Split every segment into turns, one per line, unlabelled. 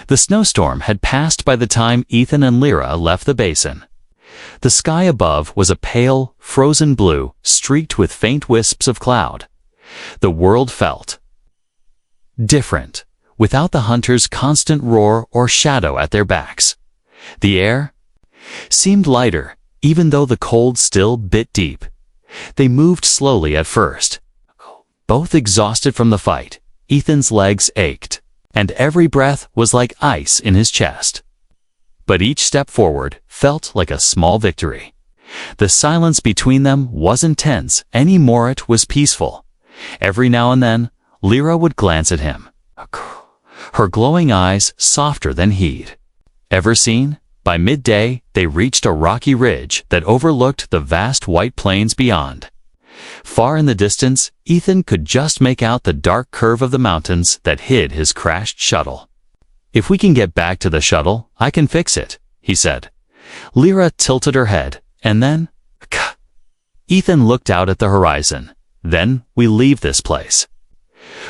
The snowstorm had passed by the time Ethan and Lyra left the basin. The sky above was a pale, frozen blue, streaked with faint wisps of cloud. The world felt different, without the hunters' constant roar or shadow at their backs. The air seemed lighter, even though the cold still bit deep. They moved slowly at first. Both exhausted from the fight, Ethan's legs ached, and every breath was like ice in his chest. But each step forward felt like a small victory. The silence between them wasn't tense anymore, it was peaceful. Every now and then, Lyra would glance at him, her glowing eyes softer than heat. Ever seen? By midday, they reached a rocky ridge that overlooked the vast white plains beyond. Far in the distance, Ethan could just make out the dark curve of the mountains that hid his crashed shuttle. "If we can get back to the shuttle, I can fix it," he said. Lyra tilted her head, and then, Ethan looked out at the horizon. "Then we leave this place."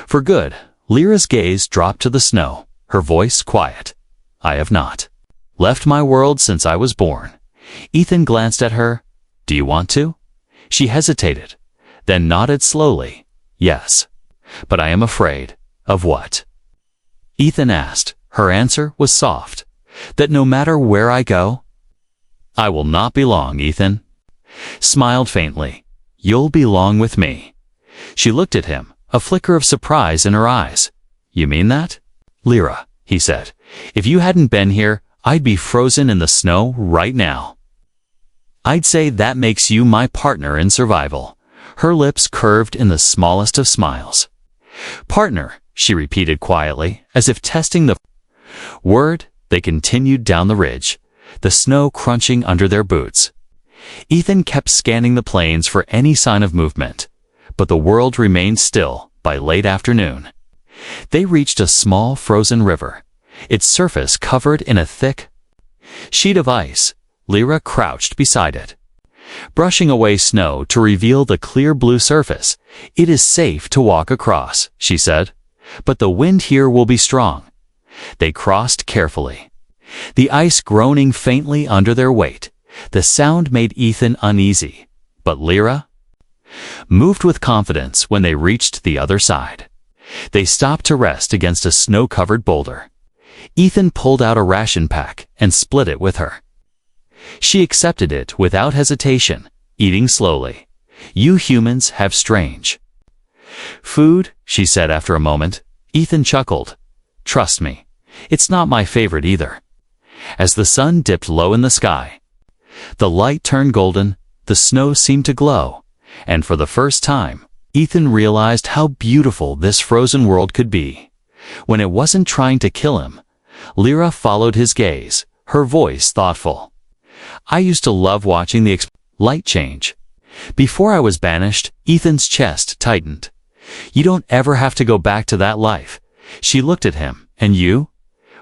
For good. Lyra's gaze dropped to the snow, her voice quiet. "I have not left my world since I was born." Ethan glanced at her. "Do you want to?" She hesitated, then nodded slowly. "Yes. But I am afraid." "Of what?" Ethan asked. Her answer was soft. "That no matter where I go, I will not belong." Ethan smiled faintly. "You'll belong with me." She looked at him, a flicker of surprise in her eyes. "You mean that?" "Lyra," he said, "if you hadn't been here, I'd be frozen in the snow right now. I'd say that makes you my partner in survival." Her lips curved in the smallest of smiles. "Partner," she repeated quietly, as if testing the word. They continued down the ridge, the snow crunching under their boots. Ethan kept scanning the plains for any sign of movement, but the world remained still. By late afternoon, they reached a small frozen river, its surface covered in a thick sheet of ice. Lyra crouched beside it, brushing away snow to reveal the clear blue surface. "It is safe to walk across," she said, "but the wind here will be strong." They crossed carefully, the ice groaning faintly under their weight. The sound made Ethan uneasy, but Lyra moved with confidence when they reached the other side. They stopped to rest against a snow-covered boulder. Ethan pulled out a ration pack and split it with her. She accepted it without hesitation, eating slowly. "You humans have strange food," she said after a moment. Ethan chuckled. "Trust me, it's not my favorite either." As the sun dipped low in the sky, the light turned golden, the snow seemed to glow, and for the first time, Ethan realized how beautiful this frozen world could be. When it wasn't trying to kill him, Lyra followed his gaze, her voice thoughtful. "I used to love watching the light change. Before I was banished," Ethan's chest tightened. "You don't ever have to go back to that life." She looked at him. "And you?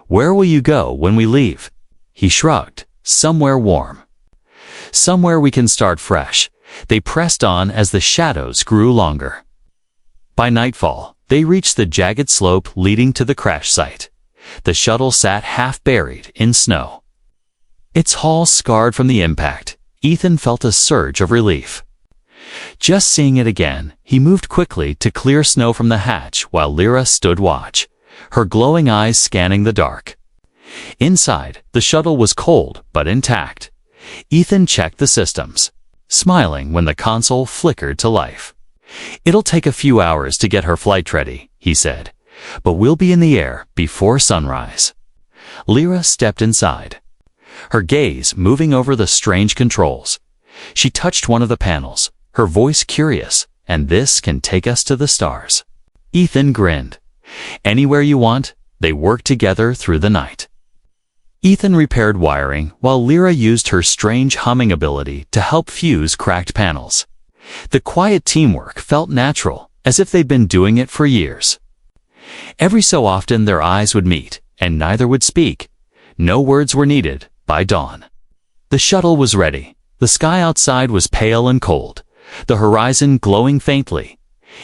Where will you go when we leave?" He shrugged. "Somewhere warm. Somewhere we can start fresh." They pressed on as the shadows grew longer. By nightfall, they reached the jagged slope leading to the crash site. The shuttle sat half buried in snow, its hull scarred from the impact. Ethan felt a surge of relief. Just seeing it again, he moved quickly to clear snow from the hatch while Lyra stood watch, her glowing eyes scanning the dark. Inside, the shuttle was cold but intact. Ethan checked the systems, smiling when the console flickered to life. "It'll take a few hours to get her flight ready," he said, "but we'll be in the air before sunrise." Lyra stepped inside, her gaze moving over the strange controls. She touched one of the panels, her voice curious. "And this can take us to the stars." Ethan grinned. "Anywhere you want." They worked together through the night. Ethan repaired wiring while Lyra used her strange humming ability to help fuse cracked panels. The quiet teamwork felt natural, as if they'd been doing it for years. Every so often their eyes would meet, and neither would speak. No words were needed. By dawn, the shuttle was ready. The sky outside was pale and cold, the horizon glowing faintly.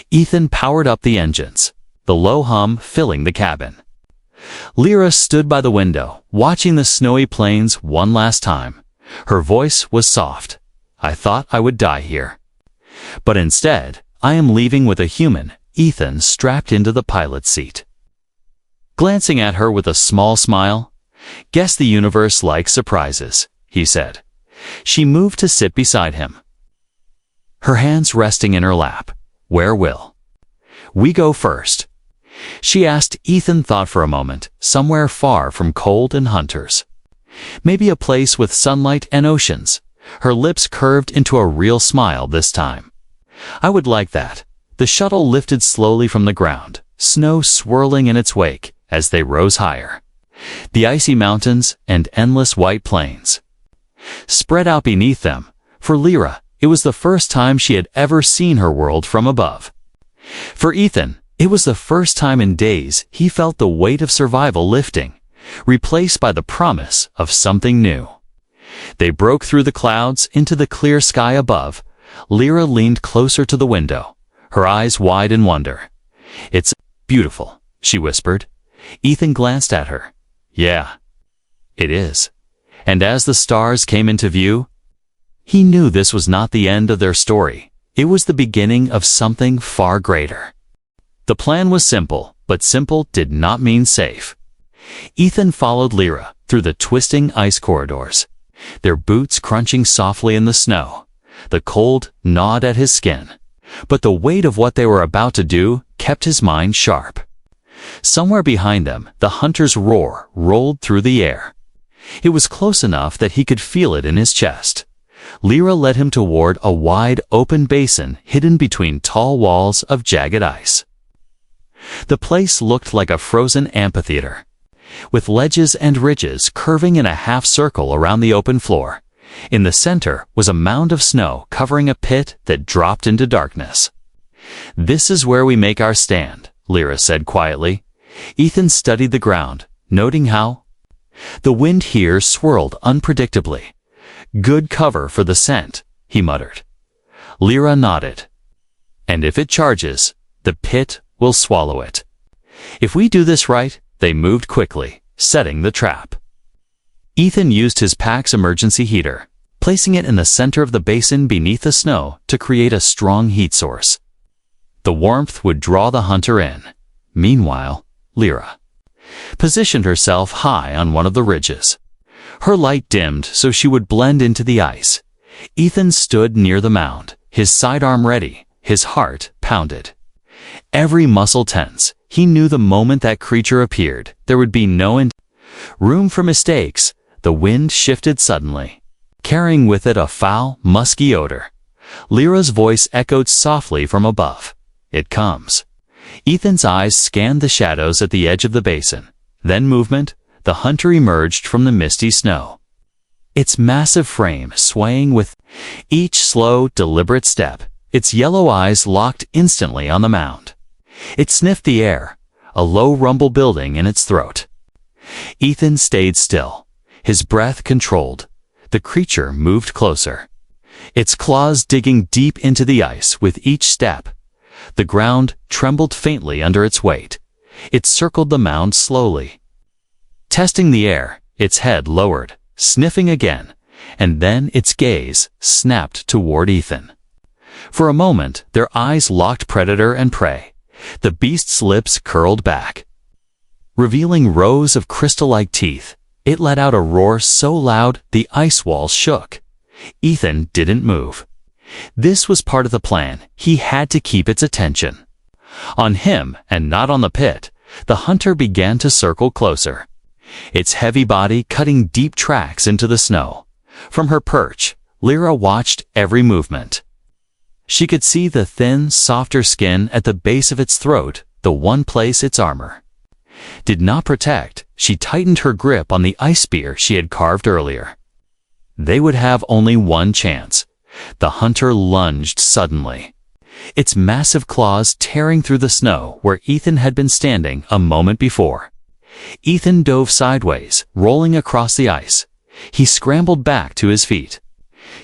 Ethan powered up the engines, the low hum filling the cabin. Lyra stood by the window, watching the snowy plains one last time. Her voice was soft. "I thought I would die here. But instead, I am leaving with a human, Ethan, strapped into the pilot's seat." Glancing at her with a small smile, "Guess the universe likes surprises," he said. She moved to sit beside him, her hands resting in her lap. "Where will we go first?" she asked. Ethan thought for a moment. "Somewhere far from cold and hunters. Maybe a place with sunlight and oceans." Her lips curved into a real smile this time. "I would like that." The shuttle lifted slowly from the ground, snow swirling in its wake as they rose higher. The icy mountains and endless white plains spread out beneath them. For Lyra, it was the first time she had ever seen her world from above. For Ethan, it was the first time in days he felt the weight of survival lifting, replaced by the promise of something new. They broke through the clouds into the clear sky above. Lyra leaned closer to the window, her eyes wide in wonder. "It's beautiful," she whispered. Ethan glanced at her. "Yeah, it is." And as the stars came into view, he knew this was not the end of their story. It was the beginning of something far greater. The plan was simple, but simple did not mean safe. Ethan followed Lyra through the twisting ice corridors, their boots crunching softly in the snow. The cold gnawed at his skin, but the weight of what they were about to do kept his mind sharp. Somewhere behind them, the hunter's roar rolled through the air. It was close enough that he could feel it in his chest. Lyra led him toward a wide, open basin hidden between tall walls of jagged ice. The place looked like a frozen amphitheater, with ledges and ridges curving in a half circle around the open floor. In the center was a mound of snow covering a pit that dropped into darkness. "This is where we make our stand," Lyra said quietly. Ethan studied the ground, noting how the wind here swirled unpredictably. "Good cover for the scent," he muttered. Lyra nodded. "And if it charges, the pit will swallow it. If we do this right," they moved quickly, setting the trap. Ethan used his pack's emergency heater, placing it in the center of the basin beneath the snow to create a strong heat source. The warmth would draw the hunter in. Meanwhile, Lyra positioned herself high on one of the ridges. Her light dimmed so she would blend into the ice. Ethan stood near the mound, his sidearm ready, his heart pounded. Every muscle tense. He knew the moment that creature appeared, there would be no room for mistakes. The wind shifted suddenly, carrying with it a foul, musky odor. Lyra's voice echoed softly from above. "It comes." Ethan's eyes scanned the shadows at the edge of the basin. Then movement. The hunter emerged from the misty snow, its massive frame swaying with each slow, deliberate step. Its yellow eyes locked instantly on the mound. It sniffed the air, a low rumble building in its throat. Ethan stayed still, his breath controlled. The creature moved closer, its claws digging deep into the ice with each step. The ground trembled faintly under its weight. It circled the mound slowly, testing the air. Its head lowered, sniffing again, and then its gaze snapped toward Ethan. For a moment, their eyes locked, predator and prey. The beast's lips curled back, revealing rows of crystal-like teeth. It let out a roar so loud the ice walls shook. Ethan didn't move. This was part of the plan. He had to keep its attention on him and not on the pit. The hunter began to circle closer, its heavy body cutting deep tracks into the snow. From her perch, Lyra watched every movement. She could see the thin, softer skin at the base of its throat, the one place its armor did not protect. She tightened her grip on the ice spear she had carved earlier. They would have only one chance. The hunter lunged suddenly, its massive claws tearing through the snow where Ethan had been standing a moment before. Ethan dove sideways, rolling across the ice. He scrambled back to his feet,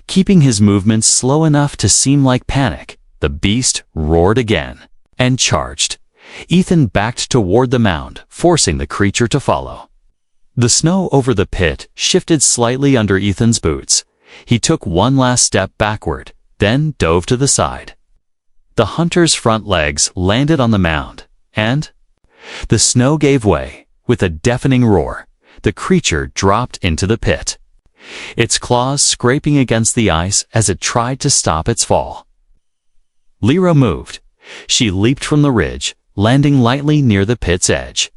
keeping his movements slow enough to seem like panic. The beast roared again and charged. Ethan backed toward the mound, forcing the creature to follow. The snow over the pit shifted slightly under Ethan's boots. He took one last step backward, then dove to the side. The hunter's front legs landed on the mound, and the snow gave way. With a deafening roar, the creature dropped into the pit, its claws scraping against the ice as it tried to stop its fall. Lyra moved. She leaped from the ridge, landing lightly near the pit's edge.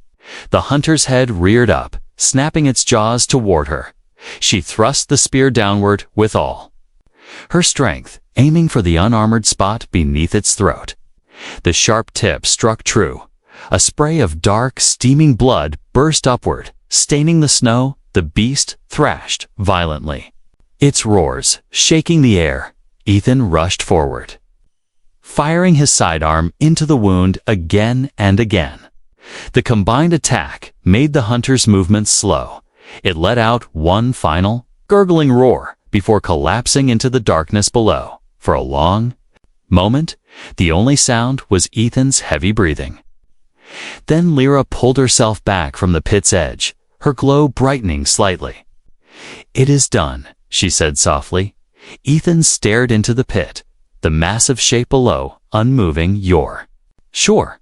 The hunter's head reared up, snapping its jaws toward her. She thrust the spear downward with all her strength, aiming for the unarmored spot beneath its throat. The sharp tip struck true. A spray of dark, steaming blood burst upward, staining the snow. The beast thrashed violently, its roars shaking the air. Ethan rushed forward, firing his sidearm into the wound again and again. The combined attack made the hunter's movements slow. It let out one final, gurgling roar before collapsing into the darkness below. For a long moment, the only sound was Ethan's heavy breathing. Then Lyra pulled herself back from the pit's edge, her glow brightening slightly. "It is done," she said softly. Ethan stared into the pit, the massive shape below, unmoving. "You're sure?"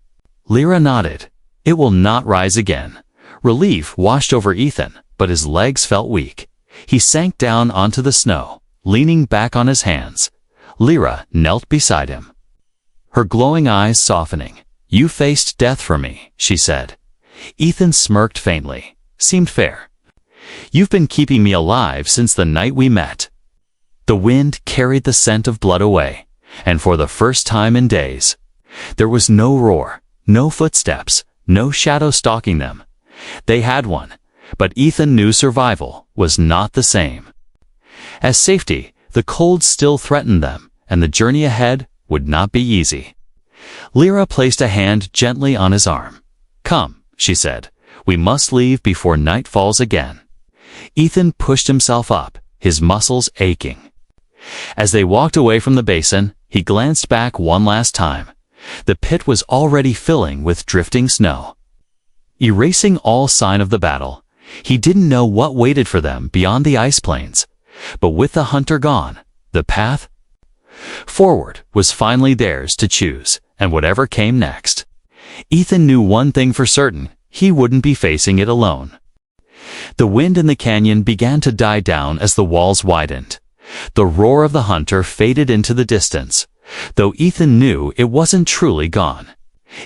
Lyra nodded. "It will not rise again." Relief washed over Ethan, but his legs felt weak. He sank down onto the snow, leaning back on his hands. Lyra knelt beside him, her glowing eyes softening. "You faced death for me," she said. Ethan smirked faintly. "Seemed fair. You've been keeping me alive since the night we met." The wind carried the scent of blood away, and for the first time in days, there was no roar, no footsteps, no shadow stalking them. They had one, but Ethan knew survival was not the same. As safety, the cold still threatened them, and the journey ahead would not be easy. Lyra placed a hand gently on his arm. "Come," she said. "We must leave before night falls again." Ethan pushed himself up, his muscles aching. As they walked away from the basin, he glanced back one last time. The pit was already filling with drifting snow, erasing all sign of the battle. He didn't know what waited for them beyond the ice plains. But with the hunter gone, the path forward was finally theirs to choose, and whatever came next. Ethan knew one thing for certain: he wouldn't be facing it alone. The wind in the canyon began to die down as the walls widened. The roar of the hunter faded into the distance, though Ethan knew it wasn't truly gone.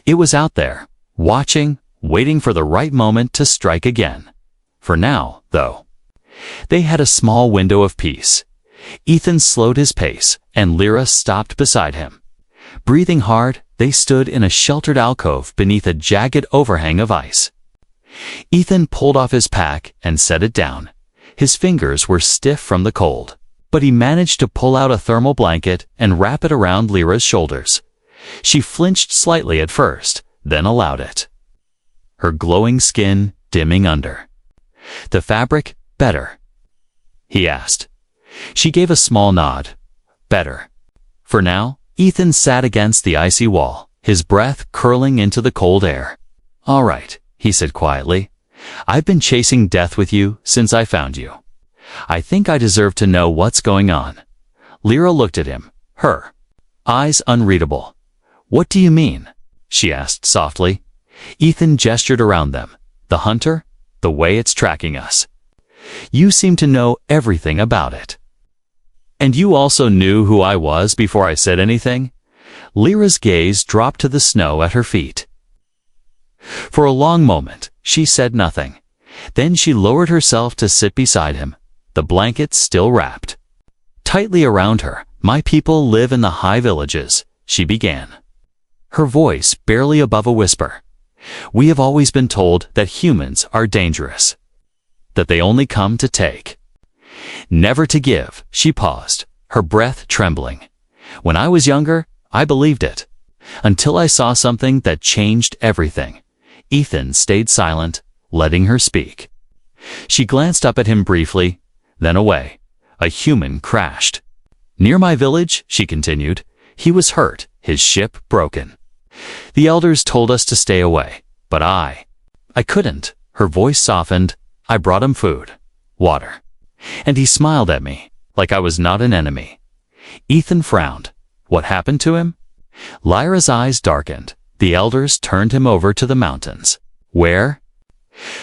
It was out there, watching, waiting for the right moment to strike again. For now, though, they had a small window of peace. Ethan slowed his pace, and Lyra stopped beside him. Breathing hard, they stood in a sheltered alcove beneath a jagged overhang of ice. Ethan pulled off his pack and set it down. His fingers were stiff from the cold, but he managed to pull out a thermal blanket and wrap it around Lyra's shoulders. She flinched slightly at first, then allowed it, her glowing skin dimming under. "The fabric better?" he asked. She gave a small nod. "Better." For now, Ethan sat against the icy wall, his breath curling into the cold air. "All right," he said quietly. "I've been chasing death with you since I found you. I think I deserve to know what's going on." Lyra looked at him, her eyes unreadable. "What do you mean?" she asked softly. Ethan gestured around them. "The hunter? The way it's tracking us. You seem to know everything about it." "And you also knew who I was before I said anything?" Lyra's gaze dropped to the snow at her feet. For a long moment, she said nothing. Then she lowered herself to sit beside him, the blanket still wrapped tightly around her. "My people live in the high villages," she began, her voice barely above a whisper. "We have always been told that humans are dangerous, that they only come to take, never to give." She paused, her breath trembling. "When I was younger, I believed it, until I saw something that changed everything." Ethan stayed silent, letting her speak. She glanced up at him briefly, then away. "A human crashed near my village," she continued. "He was hurt, his ship broken. The elders told us to stay away, but I couldn't. Her voice softened. I brought him food, water, and he smiled at me, like I was not an enemy. Ethan frowned. What happened to him? Lyra's eyes darkened. The elders turned him over to the mountains. Where?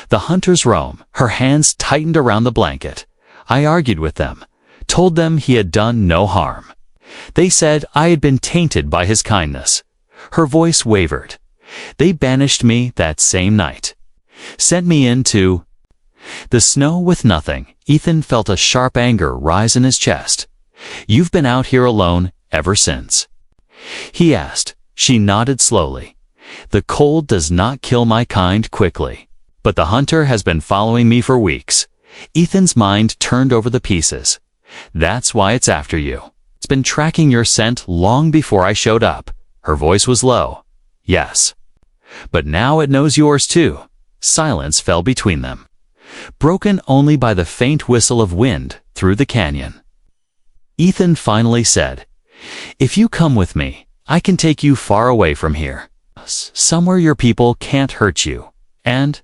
The hunters roam. Her hands tightened around the blanket. I argued with them, told them he had done no harm. They said I had been tainted by his kindness. Her voice wavered. They banished me that same night. Sent me into the snow with nothing. Ethan felt a sharp anger rise in his chest. You've been out here alone ever since? He asked. She nodded slowly. The cold does not kill my kind quickly, but the hunter has been following me for weeks. Ethan's mind turned over the pieces. That's why it's after you. It's been tracking your scent long before I showed up. Her voice was low. Yes. But now it knows yours too. Silence fell between them, broken only by the faint whistle of wind through the canyon. Ethan finally said, If you come with me, I can take you far away from here. Somewhere your people can't hurt you. And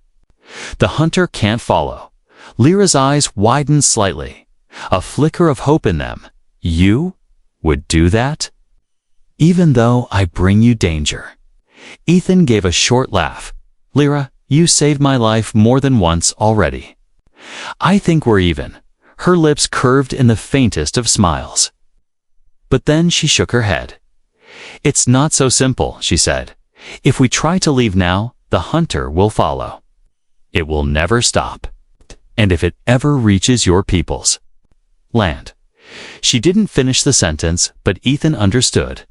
the hunter can't follow. Lyra's eyes widened slightly, a flicker of hope in them. You would do that? Even though I bring you danger. Ethan gave a short laugh. Lyra, you saved my life more than once already. I think we're even. Her lips curved in the faintest of smiles. But then she shook her head. It's not so simple, she said. If we try to leave now, the hunter will follow. It will never stop. And if it ever reaches your people's land. She didn't finish the sentence, but Ethan understood.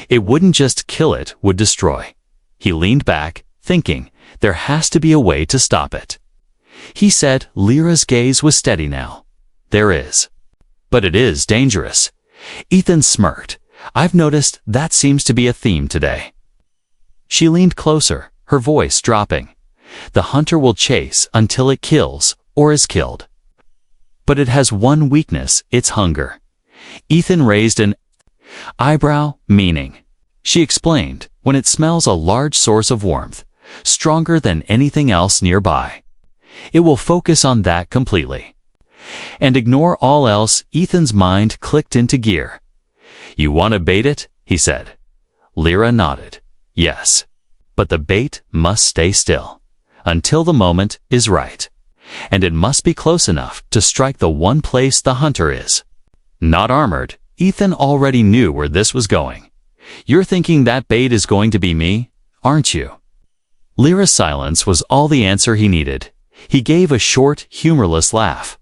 It wouldn't just kill it, would destroy. He leaned back, thinking, there has to be a way to stop it. He said Lyra's gaze was steady now. There is. But it is dangerous. Ethan smirked. I've noticed that seems to be a theme today. She leaned closer, her voice dropping. The hunter will chase until it kills or is killed. But it has one weakness, its hunger. Ethan raised an eyebrow, meaning. She explained, when it smells a large source of warmth, stronger than anything else nearby. It will focus on that completely. And ignore all else. Ethan's mind clicked into gear. You want to bait it? He said. Lyra nodded. Yes. But the bait must stay still. Until the moment is right. And it must be close enough to strike the one place the hunter is. Not armored. Ethan already knew where this was going. You're thinking that bait is going to be me, aren't you? Lyra's silence was all the answer he needed. He gave a short, humorless laugh.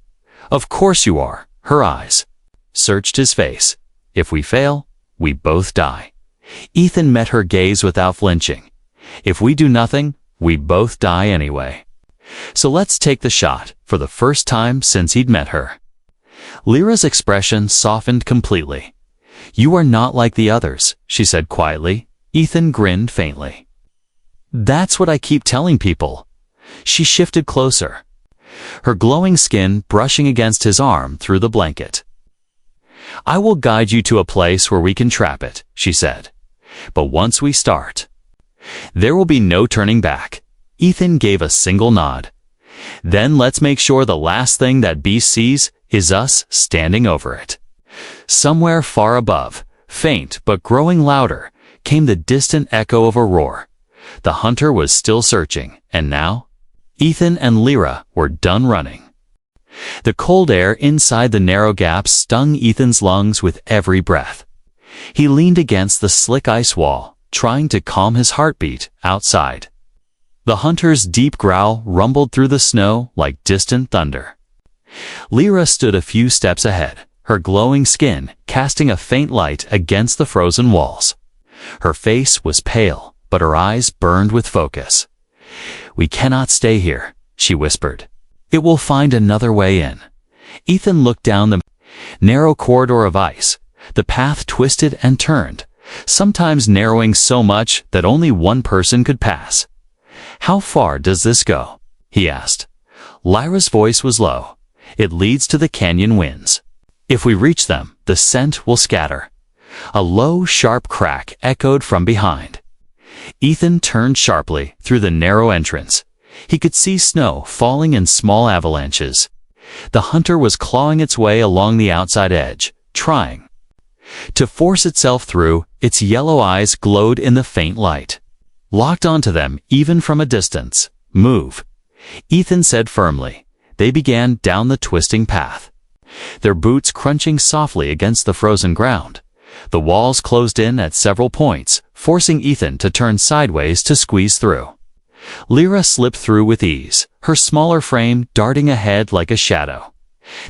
Of course you are. Her eyes searched his face. If we fail, we both die. Ethan met her gaze without flinching. If we do nothing, we both die anyway. So let's take the shot, for the first time since he'd met her. Lyra's expression softened completely. You are not like the others, she said quietly. Ethan grinned faintly. That's what I keep telling people. She shifted closer, her glowing skin brushing against his arm through the blanket. I will guide you to a place where we can trap it, she said. But once we start, there will be no turning back. Ethan gave a single nod. Then let's make sure the last thing that beast sees is us standing over it. Somewhere far above, faint but growing louder, came the distant echo of a roar. The hunter was still searching, and now, Ethan and Lyra were done running. The cold air inside the narrow gap stung Ethan's lungs with every breath. He leaned against the slick ice wall, trying to calm his heartbeat outside. The hunter's deep growl rumbled through the snow like distant thunder. Lyra stood a few steps ahead, her glowing skin casting a faint light against the frozen walls. Her face was pale, but her eyes burned with focus. We cannot stay here, she whispered. It will find another way in. Ethan looked down the narrow corridor of ice. The path twisted and turned, sometimes narrowing so much that only one person could pass. How far does this go? He asked. Lyra's voice was low. It leads to the canyon winds. If we reach them, the scent will scatter. A low, sharp crack echoed from behind. Ethan turned sharply through the narrow entrance. He could see snow falling in small avalanches. The hunter was clawing its way along the outside edge, trying to force itself through. Its yellow eyes glowed in the faint light. Locked onto them even from a distance. "Move," Ethan said firmly. They began down the twisting path, their boots crunching softly against the frozen ground. The walls closed in at several points, forcing Ethan to turn sideways to squeeze through. Lyra slipped through with ease, her smaller frame darting ahead like a shadow.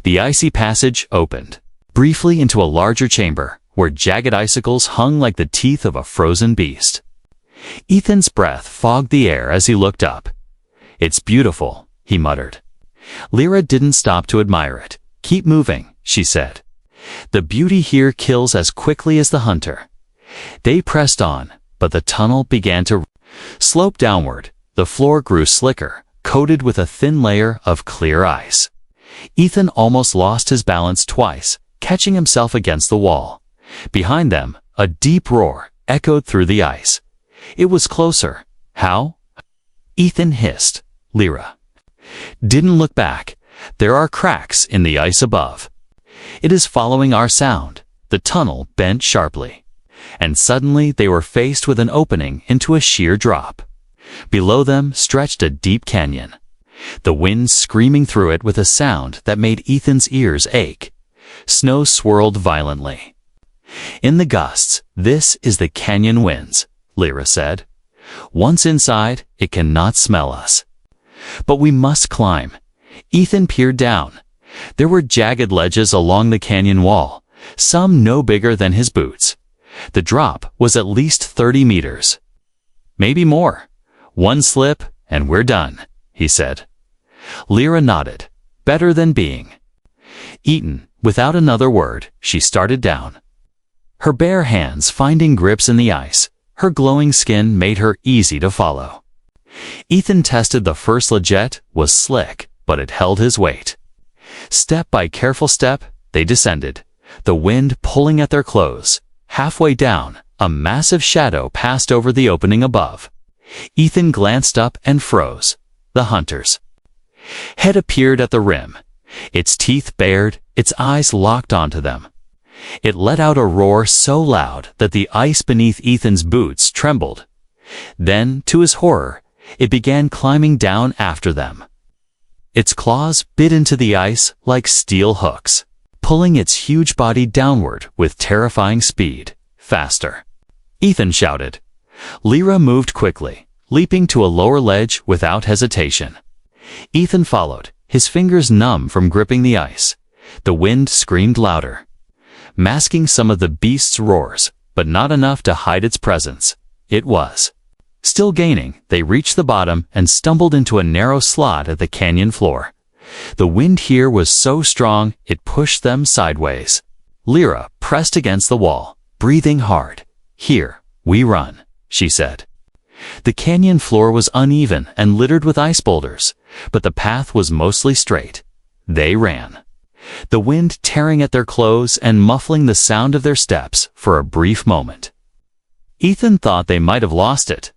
The icy passage opened briefly into a larger chamber, where jagged icicles hung like the teeth of a frozen beast. Ethan's breath fogged the air as he looked up. "It's beautiful," he muttered. Lyra didn't stop to admire it. "Keep moving," she said. "The beauty here kills as quickly as the hunter." They pressed on, but the tunnel began to slope downward. The floor grew slicker, coated with a thin layer of clear ice. Ethan almost lost his balance twice, catching himself against the wall. Behind them, a deep roar echoed through the ice. It was closer. "How?" Ethan hissed. Lyra didn't look back. "There are cracks in the ice above. It is following our sound." The tunnel bent sharply, and suddenly they were faced with an opening into a sheer drop. Below them stretched a deep canyon, the wind screaming through it with a sound that made Ethan's ears ache. Snow swirled violently in the gusts. "This is the canyon winds," Lyra said. "Once inside, it cannot smell us." "But we must climb." Ethan peered down. There were jagged ledges along the canyon wall, some no bigger than his boots. The drop was at least 30 meters. "Maybe more. One slip, and we're done," he said. Lyra nodded. "Better than being eaten." Without another word, she started down, her bare hands finding grips in the ice. Her glowing skin made her easy to follow. Ethan tested the first ledge, was slick, but it held his weight. Step by careful step, they descended, the wind pulling at their clothes. Halfway down, a massive shadow passed over the opening above. Ethan glanced up and froze. The hunter's head appeared at the rim, its teeth bared, its eyes locked onto them. It let out a roar so loud that the ice beneath Ethan's boots trembled. Then, to his horror, it began climbing down after them. Its claws bit into the ice like steel hooks, pulling its huge body downward with terrifying speed. "Faster!" Ethan shouted. Lyra moved quickly, leaping to a lower ledge without hesitation. Ethan followed, his fingers numb from gripping the ice. The wind screamed louder, masking some of the beast's roars, but not enough to hide its presence. It was still gaining. They reached the bottom and stumbled into a narrow slot at the canyon floor. The wind here was so strong it pushed them sideways. Lyra pressed against the wall, breathing hard. "Here, we run," she said. The canyon floor was uneven and littered with ice boulders, but the path was mostly straight. They ran, the wind tearing at their clothes and muffling the sound of their steps for a brief moment. Ethan thought they might have lost it.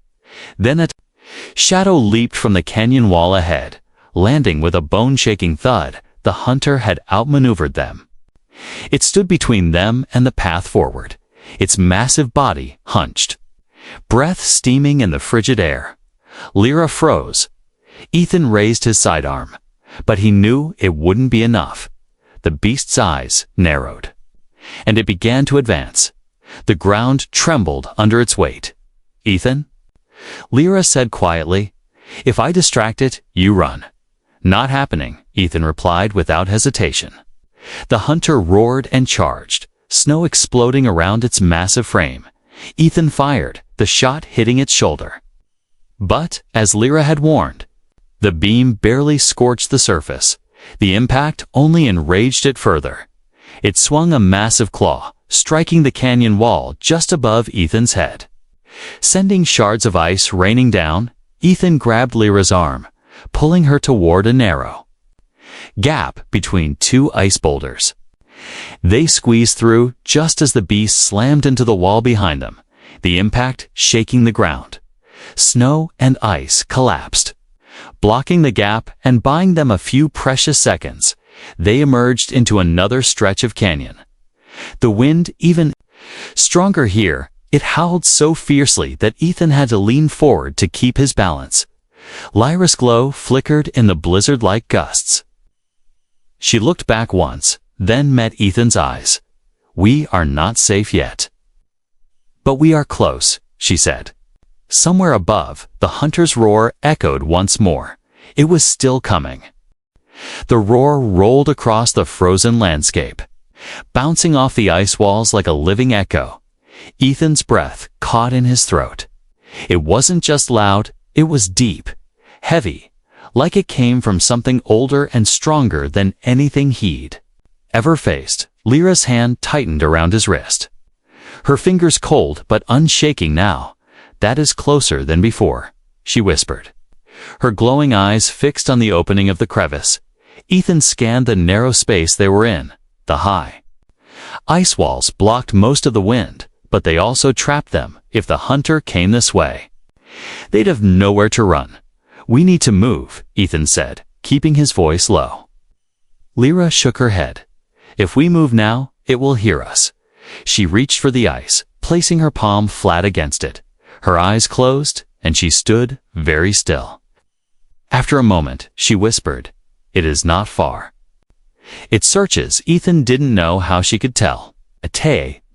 Then a shadow leaped from the canyon wall ahead, landing with a bone-shaking thud. The hunter had outmaneuvered them. It stood between them and the path forward, its massive body hunched, breath steaming in the frigid air. Lyra froze. Ethan raised his sidearm, but he knew it wouldn't be enough. The beast's eyes narrowed, and it began to advance. The ground trembled under its weight. "Ethan?" Lyra said quietly. "If I distract it, you run." "Not happening," Ethan replied without hesitation. The hunter roared and charged, snow exploding around its massive frame. Ethan fired, the shot hitting its shoulder. But, as Lyra had warned, the beam barely scorched the surface. The impact only enraged it further. It swung a massive claw, striking the canyon wall just above Ethan's head. Sending shards of ice raining down, Ethan grabbed Lyra's arm, pulling her toward a narrow gap between two ice boulders. They squeezed through just as the beast slammed into the wall behind them, the impact shaking the ground. Snow and ice collapsed, blocking the gap and buying them a few precious seconds. They emerged into another stretch of canyon. The wind, even stronger here, it howled so fiercely that Ethan had to lean forward to keep his balance. Lyra's glow flickered in the blizzard-like gusts. She looked back once, then met Ethan's eyes. "We are not safe yet." "But we are close," she said. Somewhere above, the hunter's roar echoed once more. It was still coming. The roar rolled across the frozen landscape, bouncing off the ice walls like a living echo. Ethan's breath caught in his throat. It wasn't just loud, it was deep, heavy, like it came from something older and stronger than anything he'd ever faced. Lyra's hand tightened around his wrist. Her fingers cold but unshaking now. "That is closer than before," she whispered. Her glowing eyes fixed on the opening of the crevice. Ethan scanned the narrow space they were in. The high ice walls blocked most of the wind, but they also trapped them if the hunter came this way. They'd have nowhere to run. "We need to move," Ethan said, keeping his voice low. Lyra shook her head. "If we move now, it will hear us." She reached for the ice, placing her palm flat against it. Her eyes closed, and she stood very still. After a moment, she whispered, "It is not far." It searches. Ethan didn't know how she could tell.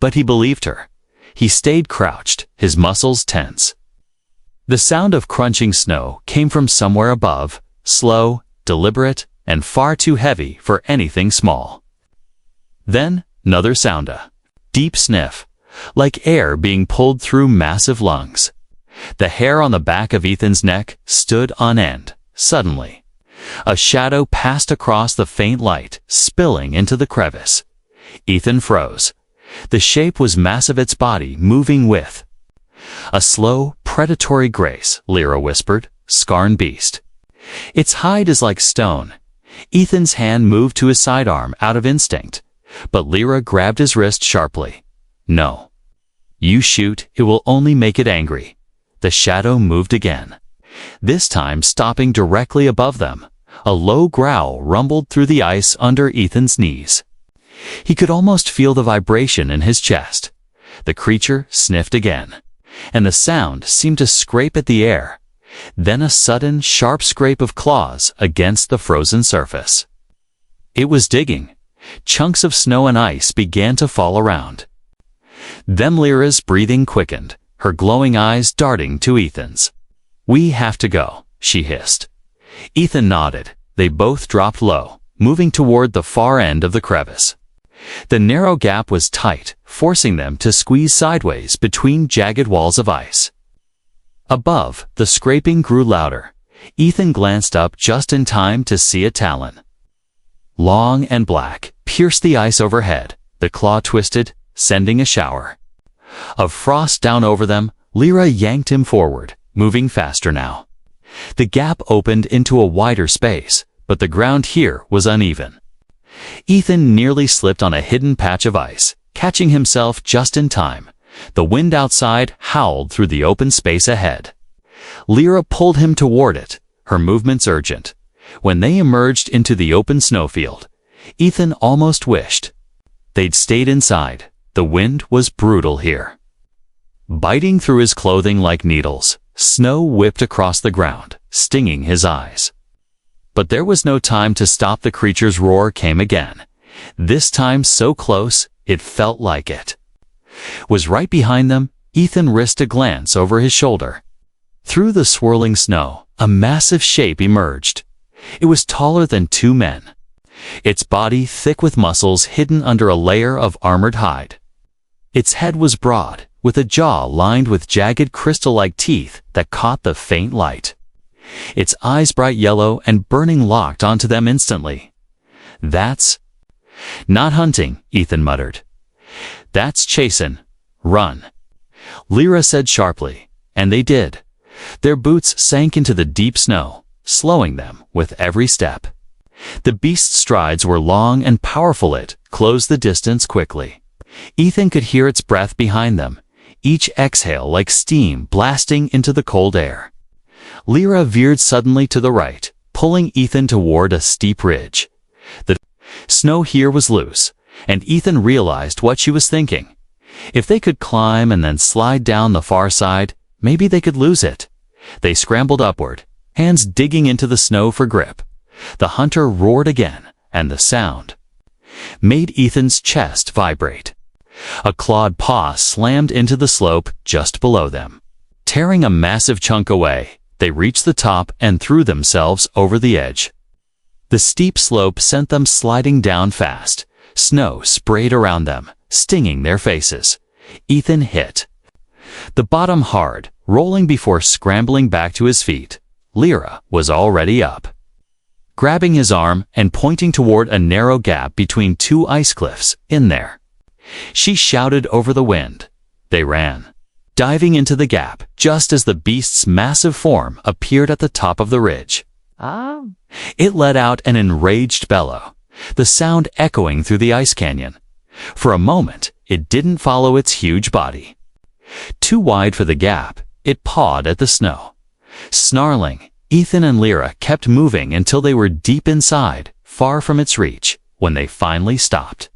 But he believed her. He stayed crouched, his muscles tense. The sound of crunching snow came from somewhere above, slow, deliberate, and far too heavy for anything small. Then, another sound, a deep sniff, like air being pulled through massive lungs. The hair on the back of Ethan's neck stood on end. Suddenly, a shadow passed across the faint light, spilling into the crevice. Ethan froze. The shape was massive, its body moving with a slow, predatory grace, Lyra whispered. "Scarn beast. Its hide is like stone." Ethan's hand moved to his sidearm out of instinct, but Lyra grabbed his wrist sharply. "No. You shoot, it will only make it angry." The shadow moved again, this time stopping directly above them. A low growl rumbled through the ice under Ethan's knees. He could almost feel the vibration in his chest. The creature sniffed again, and the sound seemed to scrape at the air. Then a sudden, sharp scrape of claws against the frozen surface. It was digging. Chunks of snow and ice began to fall around. Then Lyra's breathing quickened, her glowing eyes darting to Ethan's. "We have to go," she hissed. Ethan nodded. They both dropped low, moving toward the far end of the crevice. The narrow gap was tight, forcing them to squeeze sideways between jagged walls of ice. Above, the scraping grew louder. Ethan glanced up just in time to see a talon, long and black, pierced the ice overhead. The claw twisted, sending a shower of frost down over them. Lyra yanked him forward, moving faster now. The gap opened into a wider space, but the ground here was uneven. Ethan nearly slipped on a hidden patch of ice, catching himself just in time. The wind outside howled through the open space ahead. Lyra pulled him toward it, her movements urgent. When they emerged into the open snowfield, Ethan almost wished they'd stayed inside. The wind was brutal here, biting through his clothing like needles. Snow whipped across the ground, stinging his eyes. But there was no time to stop. The creature's roar came again, this time so close it felt like it was right behind them. Ethan risked a glance over his shoulder. Through the swirling snow, a massive shape emerged. It was taller than two men, its body thick with muscles hidden under a layer of armored hide. Its head was broad, with a jaw lined with jagged crystal-like teeth that caught the faint light. Its eyes bright yellow and burning locked onto them instantly. "That's not hunting," Ethan muttered. "That's chasin'. Run," Lyra said sharply, and they did. Their boots sank into the deep snow, slowing them with every step. The beast's strides were long and powerful. It closed the distance quickly. Ethan could hear its breath behind them. each exhale like steam blasting into the cold air. Lyra veered suddenly to the right, pulling Ethan toward a steep ridge. The snow here was loose, and Ethan realized what she was thinking. If they could climb and then slide down the far side, maybe they could lose it. They scrambled upward, hands digging into the snow for grip. The hunter roared again, and the sound made Ethan's chest vibrate. A clawed paw slammed into the slope just below them. Tearing a massive chunk away, they reached the top and threw themselves over the edge. The steep slope sent them sliding down fast. Snow sprayed around them, stinging their faces. Ethan hit the bottom hard, rolling before scrambling back to his feet. Lyra was already up, grabbing his arm and pointing toward a narrow gap between two ice cliffs. In there, she shouted over the wind. They ran, diving into the gap just as the beast's massive form appeared at the top of the ridge. It let out an enraged bellow, the sound echoing through the ice canyon. For a moment, it didn't follow its huge body. Too wide for the gap, it pawed at the snow. Snarling, Ethan and Lyra kept moving until they were deep inside, far from its reach, when they finally stopped.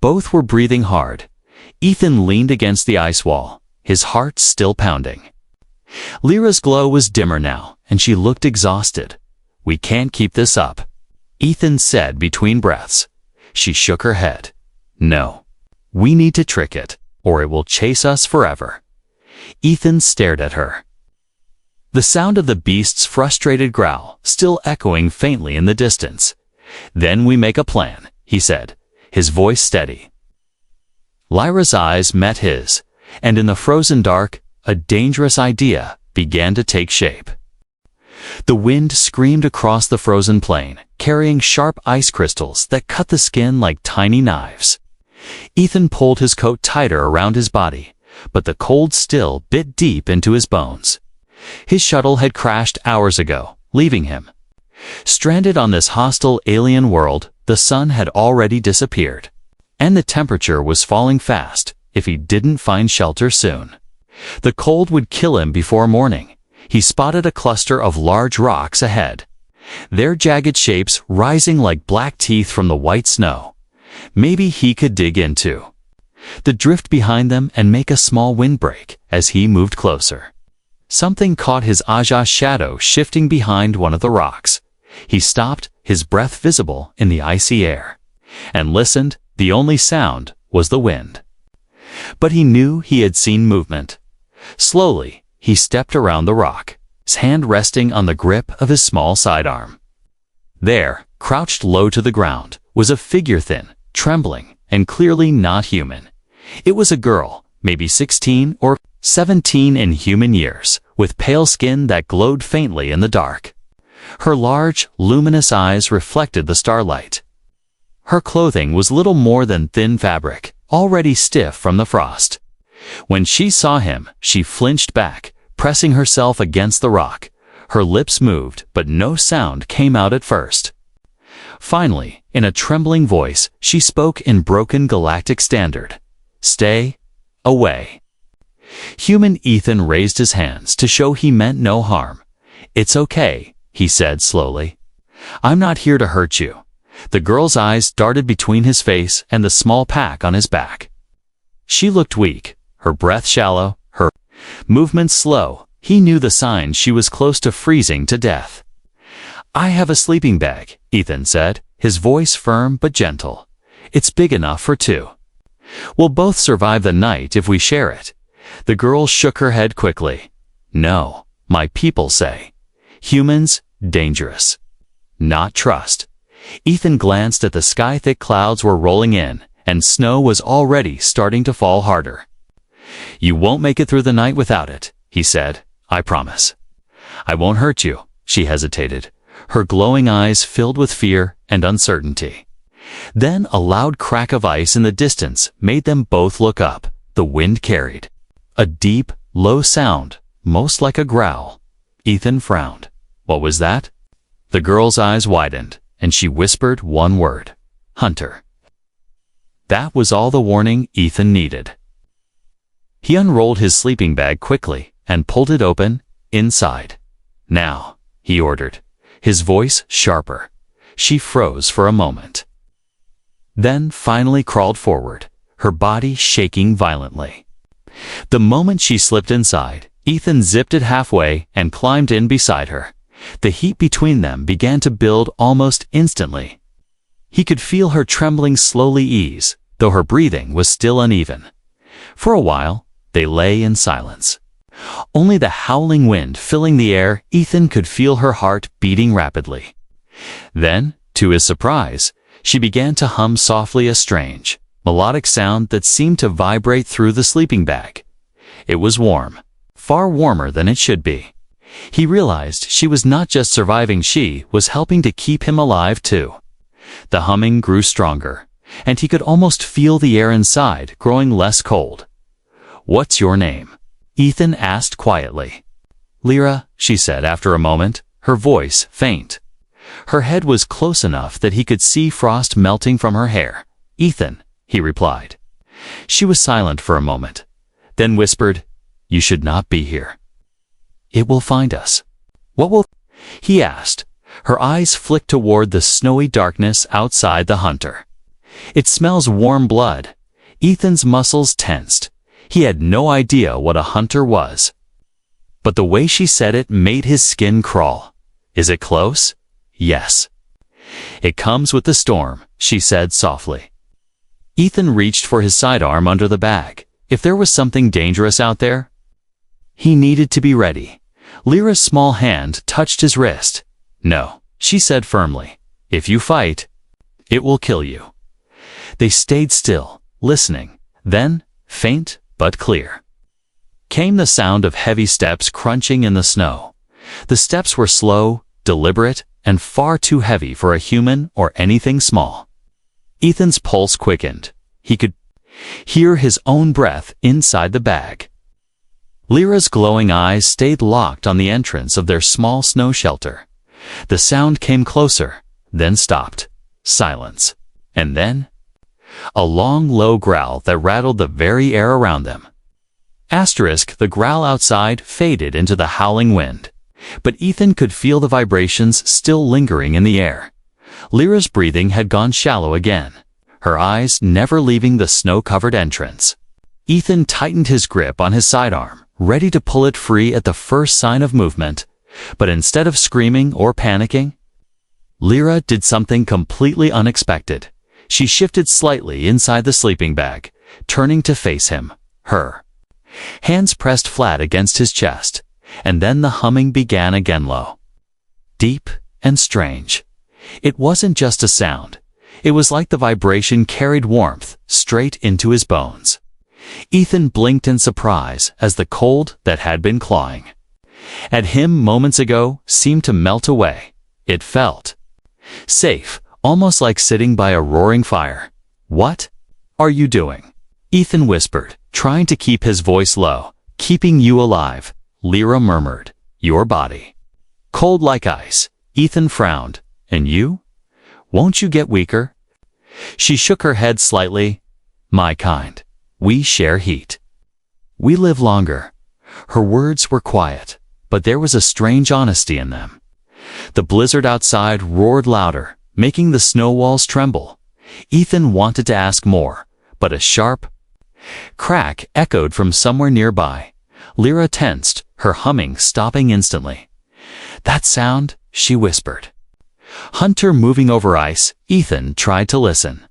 Both were breathing hard. Ethan leaned against the ice wall, his heart still pounding. Lyra's glow was dimmer now, and she looked exhausted. "We can't keep this up," Ethan said between breaths. She shook her head. "No. We need to trick it, or it will chase us forever." Ethan stared at her, the sound of the beast's frustrated growl still echoing faintly in the distance. "Then we make a plan," he said, his voice steady. Lyra's eyes met his, and in the frozen dark, a dangerous idea began to take shape. The wind screamed across the frozen plain, carrying sharp ice crystals that cut the skin like tiny knives. Ethan pulled his coat tighter around his body, but the cold still bit deep into his bones. His shuttle had crashed hours ago, leaving him stranded on this hostile alien world. The sun had already disappeared, and the temperature was falling fast if he didn't find shelter soon. The cold would kill him before morning. He spotted a cluster of large rocks ahead, their jagged shapes rising like black teeth from the white snow. Maybe he could dig into the drift behind them and make a small windbreak. As he moved closer, something caught his Aja's shadow shifting behind one of the rocks. He stopped, his breath visible in the icy air, and listened. The only sound was the wind. But he knew he had seen movement. Slowly, he stepped around the rock, his hand resting on the grip of his small sidearm. There, crouched low to the ground, was a figure, thin, trembling, and clearly not human. It was a girl, maybe 16 or 17 in human years, with pale skin that glowed faintly in the dark. Her large, luminous eyes reflected the starlight. Her clothing was little more than thin fabric, already stiff from the frost. When she saw him, she flinched back, pressing herself against the rock. Her lips moved, but no sound came out at first. Finally, in a trembling voice, she spoke in broken galactic standard. "Stay away." Human Ethan raised his hands to show he meant no harm. "It's okay," he said slowly. "I'm not here to hurt you." The girl's eyes darted between his face and the small pack on his back. She looked weak, her breath shallow, her movements slow. He knew the signs she was close to freezing to death. "I have a sleeping bag," Ethan said, his voice firm but gentle. "It's big enough for two. We'll both survive the night if we share it." The girl shook her head quickly. "No, my people say. Humans, dangerous. Not trust." Ethan glanced at the sky. Thick clouds were rolling in, and snow was already starting to fall harder. "You won't make it through the night without it," he said. "I promise." "I won't hurt you," she hesitated, her glowing eyes filled with fear and uncertainty. Then a loud crack of ice in the distance made them both look up. The wind carried a deep, low sound, most like a growl. Ethan frowned. What was that? The girl's eyes widened, and she whispered one word. "Hunter." That was all the warning Ethan needed. He unrolled his sleeping bag quickly and pulled it open, inside. "Now," he ordered, his voice sharper. She froze for a moment. Then finally crawled forward, her body shaking violently. The moment she slipped inside, Ethan zipped it halfway and climbed in beside her. The heat between them began to build almost instantly. He could feel her trembling slowly ease, though her breathing was still uneven. For a while, they lay in silence. Only the howling wind filling the air, Ethan could feel her heart beating rapidly. Then, to his surprise, she began to hum softly a strange, melodic sound that seemed to vibrate through the sleeping bag. It was warm, far warmer than it should be. He realized she was not just surviving, she was helping to keep him alive too. The humming grew stronger, and he could almost feel the air inside growing less cold. "What's your name?" Ethan asked quietly. "Lyra," she said after a moment, her voice faint. Her head was close enough that he could see frost melting from her hair. "Ethan," he replied. She was silent for a moment, then whispered, "You should not be here." "It will find us." "What will?" he asked. Her eyes flicked toward the snowy darkness outside the hunter. "It smells warm blood." Ethan's muscles tensed. He had no idea what a hunter was. But the way she said it made his skin crawl. "Is it close?" "Yes." "It comes with the storm," she said softly. Ethan reached for his sidearm under the bag. If there was something dangerous out there, he needed to be ready. Lyra's small hand touched his wrist. "No," she said firmly. "If you fight, it will kill you." They stayed still, listening. Then, faint but clear, came the sound of heavy steps crunching in the snow. The steps were slow, deliberate, and far too heavy for a human or anything small. Ethan's pulse quickened. He could hear his own breath inside the bag. Lyra's glowing eyes stayed locked on the entrance of their small snow shelter. The sound came closer, then stopped. Silence. And then a long, low growl that rattled the very air around them. The growl outside faded into the howling wind, but Ethan could feel the vibrations still lingering in the air. Lyra's breathing had gone shallow again, her eyes never leaving the snow-covered entrance. Ethan tightened his grip on his sidearm, ready to pull it free at the first sign of movement, but instead of screaming or panicking, Lyra did something completely unexpected. She shifted slightly inside the sleeping bag, turning to face him, her hands pressed flat against his chest, and then the humming began again, low, deep, and strange. It wasn't just a sound. It was like the vibration carried warmth straight into his bones. Ethan blinked in surprise as the cold that had been clawing at him moments ago seemed to melt away. It felt safe, almost like sitting by a roaring fire. "What are you doing?" Ethan whispered, trying to keep his voice low. "Keeping you alive," Lyra murmured. "Your body cold like ice." Ethan frowned. "And you? Won't you get weaker?" She shook her head slightly. "My kind. We share heat. We live longer." Her words were quiet, but there was a strange honesty in them. The blizzard outside roared louder, making the snow walls tremble. Ethan wanted to ask more, but a sharp crack echoed from somewhere nearby. Lyra tensed, her humming stopping instantly. "That sound," she whispered. Hunter moving over ice. Ethan tried to listen,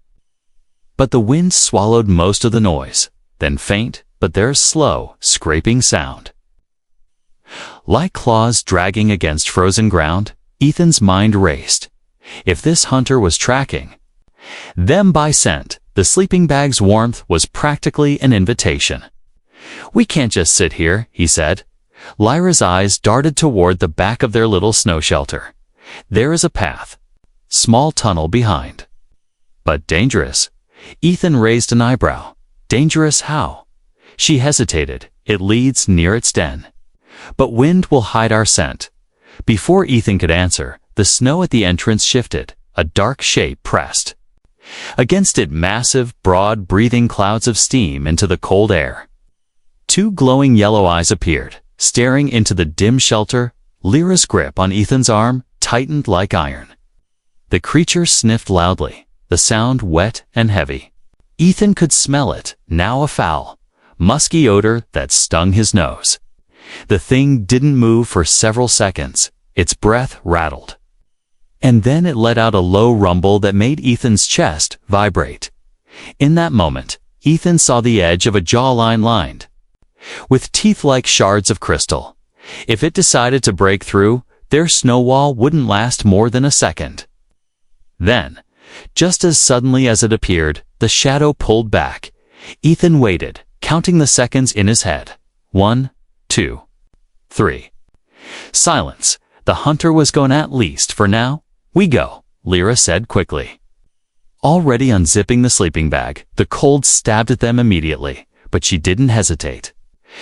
but the wind swallowed most of the noise. Then faint, but there's slow, scraping sound, like claws dragging against frozen ground. Ethan's mind raced. If this hunter was tracking them by scent, the sleeping bag's warmth was practically an invitation. "We can't just sit here," he said. Lyra's eyes darted toward the back of their little snow shelter. "There is a path. Small tunnel behind. But dangerous." Ethan raised an eyebrow. "Dangerous how?" She hesitated. "It leads near its den. But wind will hide our scent." Before Ethan could answer, the snow at the entrance shifted. A dark shape pressed against it, massive, broad, breathing clouds of steam into the cold air. Two glowing yellow eyes appeared, staring into the dim shelter. Lyra's grip on Ethan's arm tightened like iron. The creature sniffed loudly, the sound wet and heavy. Ethan could smell it, now a foul, musky odor that stung his nose. The thing didn't move for several seconds. Its breath rattled. And then it let out a low rumble that made Ethan's chest vibrate. In that moment, Ethan saw the edge of a jawline lined with teeth like shards of crystal. If it decided to break through, their snow wall wouldn't last more than a second. Then, just as suddenly as it appeared, the shadow pulled back. Ethan waited, counting the seconds in his head. 1, 2, 3. Silence. The hunter was gone at least for now. We go, Lyra said quickly. Already unzipping the sleeping bag, the cold stabbed at them immediately, but she didn't hesitate.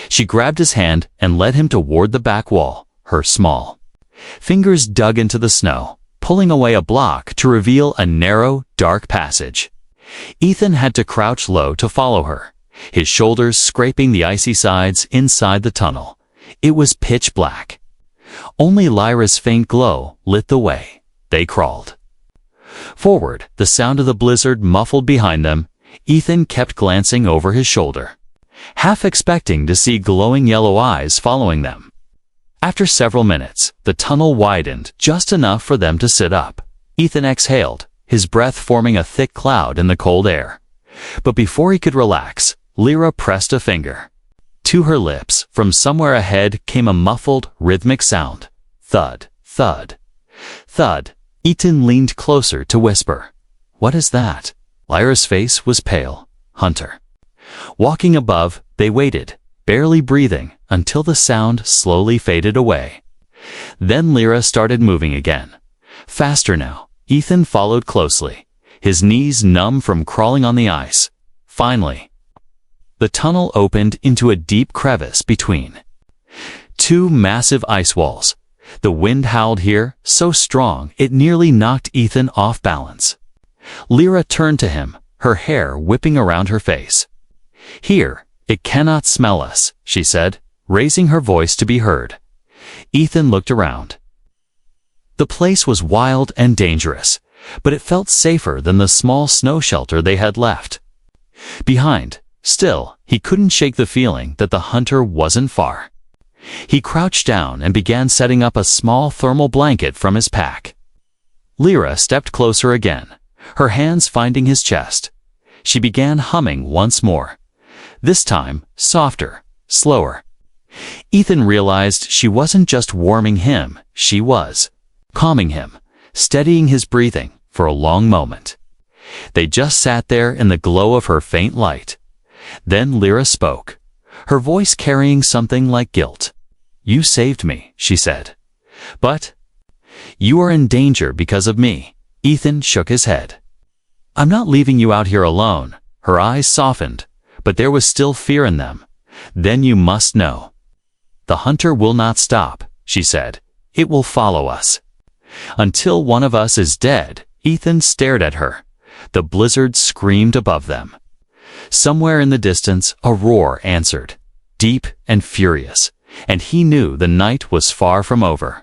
She grabbed his hand and led him toward the back wall, her small fingers dug into the snow, pulling away a block to reveal a narrow, dark passage. Ethan had to crouch low to follow her, his shoulders scraping the icy sides inside the tunnel. It was pitch black. Only Lyra's faint glow lit the way. They crawled forward, the sound of the blizzard muffled behind them. Ethan kept glancing over his shoulder, half expecting to see glowing yellow eyes following them. After several minutes, the tunnel widened just enough for them to sit up. Ethan exhaled, his breath forming a thick cloud in the cold air. But before he could relax, Lyra pressed a finger to her lips. From somewhere ahead came a muffled, rhythmic sound. Thud, thud, thud. Ethan leaned closer to whisper, "What is that?" Lyra's face was pale. "Hunter." Walking above, they waited, barely breathing, until the sound slowly faded away. Then Lyra started moving again. Faster now. Ethan followed closely, his knees numb from crawling on the ice. Finally, the tunnel opened into a deep crevice between two massive ice walls. The wind howled here, so strong it nearly knocked Ethan off balance. Lyra turned to him, her hair whipping around her face. "Here, it cannot smell us," she said, raising her voice to be heard. Ethan looked around. The place was wild and dangerous, but it felt safer than the small snow shelter they had left behind. Still, he couldn't shake the feeling that the hunter wasn't far. He crouched down and began setting up a small thermal blanket from his pack. Lyra stepped closer again, her hands finding his chest. She began humming once more, this time softer, slower. Ethan realized she wasn't just warming him, she was calming him, steadying his breathing for a long moment. They just sat there in the glow of her faint light. Then Lyra spoke, her voice carrying something like guilt. "You saved me," she said. "But you are in danger because of me." Ethan shook his head. "I'm not leaving you out here alone." Her eyes softened, but there was still fear in them. "Then you must know. The hunter will not stop," she said. "It will follow us until one of us is dead." Ethan stared at her. The blizzard screamed above them. Somewhere in the distance, a roar answered, deep and furious, and he knew the night was far from over.